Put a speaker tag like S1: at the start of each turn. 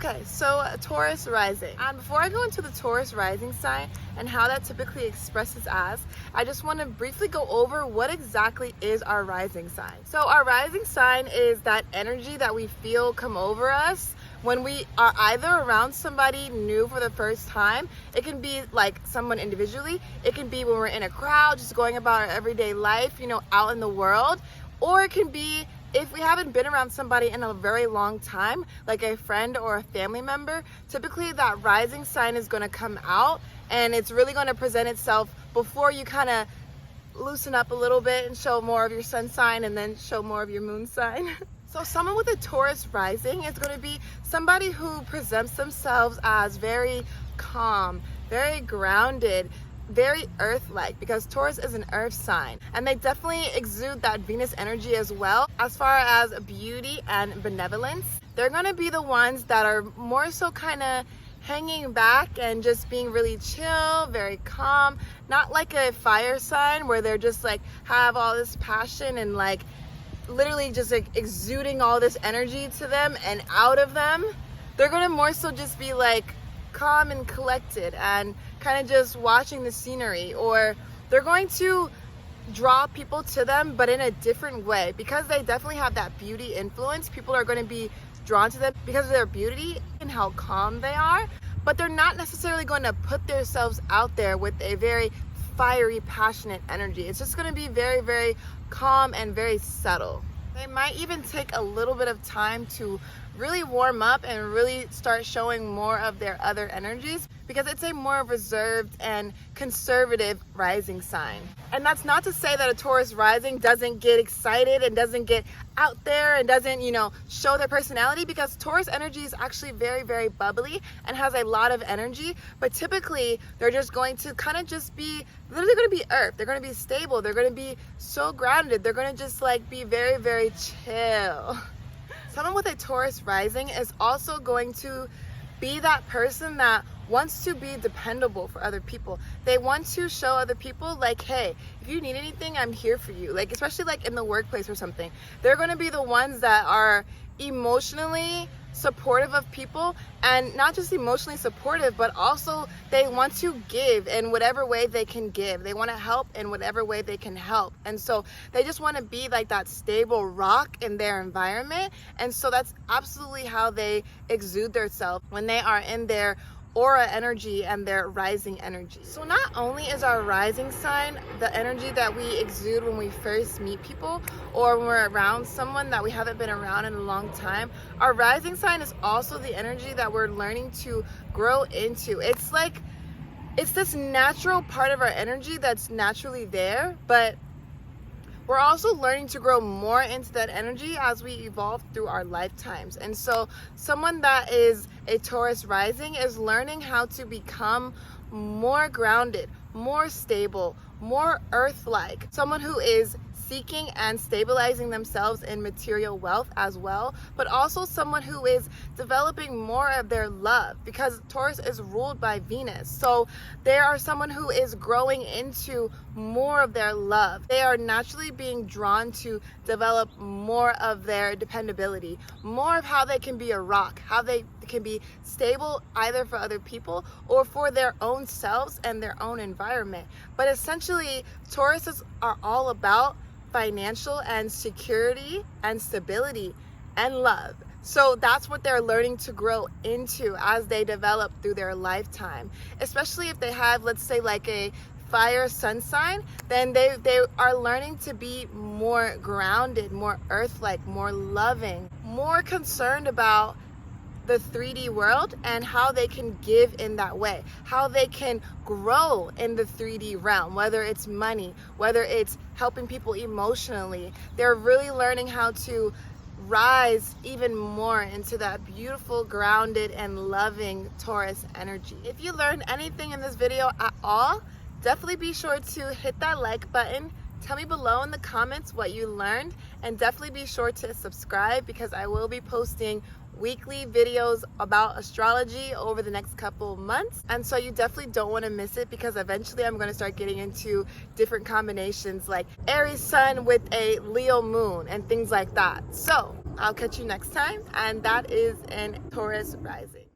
S1: Okay, so Taurus Rising. And before I go into the Taurus Rising sign and how that typically expresses as, I just want to briefly go over what exactly is our rising sign. So our rising sign is that energy that we feel come over us when we are either around somebody new for the first time. It can be like someone individually. It can be when we're in a crowd, just going about our everyday life, out in the world. Or it can be if we haven't been around somebody in a very long time, like a friend or a family member. Typically that rising sign is going to come out, and it's really going to present itself before you kind of loosen up a little bit and show more of your sun sign and then show more of your moon sign. So someone with a Taurus rising is going to be somebody who presents themselves as very calm, very grounded, very earth-like, because Taurus is an earth sign, and they definitely exude that Venus energy as well. As far as beauty and benevolence, they're going to be the ones that are more so kind of hanging back and just being really chill, very calm, not like a fire sign where they're just like have all this passion and like literally just like exuding all this energy to them and out of them. They're going to more so just be like calm and collected and kind of just watching the scenery, or they're going to draw people to them but in a different way, because they definitely have that beauty influence. People are going to be drawn to them because of their beauty and how calm they are, but they're not necessarily going to put themselves out there with a very fiery, passionate energy. It's just going to be very, very calm and very subtle. They might even take a little bit of time to really warm up and really start showing more of their other energies, because it's a more reserved and conservative rising sign. And that's not to say that a Taurus rising doesn't get excited and doesn't get out there and doesn't, show their personality, because Taurus energy is actually very, very bubbly and has a lot of energy. But typically they're just going to kind of just be, literally going to be earth. They're going to be stable. They're going to be so grounded. They're going to just like be very, very chill. Someone with a Taurus rising is also going to be that person that wants to be dependable for other people. They want to show other people like, hey, if you need anything, I'm here for you. Like, especially like in the workplace or something. They're going to be the ones that are emotionally supportive of people, and not just emotionally supportive, but also they want to give in whatever way they can give. They want to help in whatever way they can help. And so they just want to be like that stable rock in their environment. And so that's absolutely how they exude themselves when they are in their aura energy and their rising energy. So not only is our rising sign the energy that we exude when we first meet people or when we're around someone that we haven't been around in a long time, our rising sign is also the energy that we're learning to grow into. It's like, it's this natural part of our energy that's naturally there, but we're also learning to grow more into that energy as we evolve through our lifetimes. And so someone that is a Taurus rising is learning how to become more grounded, more stable, more earth-like. Someone who is seeking and stabilizing themselves in material wealth as well, but also someone who is developing more of their love, because Taurus is ruled by Venus. So they are someone who is growing into more of their love. They are naturally being drawn to develop more of their dependability, more of how they can be a rock, how they can be stable either for other people or for their own selves and their own environment. But essentially, Tauruses are all about financial and security and stability and love. So that's what they're learning to grow into as they develop through their lifetime. Especially if they have, let's say, like a fire sun sign, then they are learning to be more grounded, more earth-like, more loving, more concerned about the 3D world and how they can give in that way, how they can grow in the 3D realm, whether it's money, whether it's helping people emotionally. They're really learning how to rise even more into that beautiful, grounded, and loving Taurus energy. If you learned anything in this video at all, definitely be sure to hit that like button. Tell me below in the comments what you learned, and definitely be sure to subscribe, because I will be posting weekly videos about astrology over the next couple of months. And so you definitely don't want to miss it, because eventually I'm going to start getting into different combinations like Aries sun with a Leo moon and things like that. So I'll catch you next time, and that is in Taurus Rising.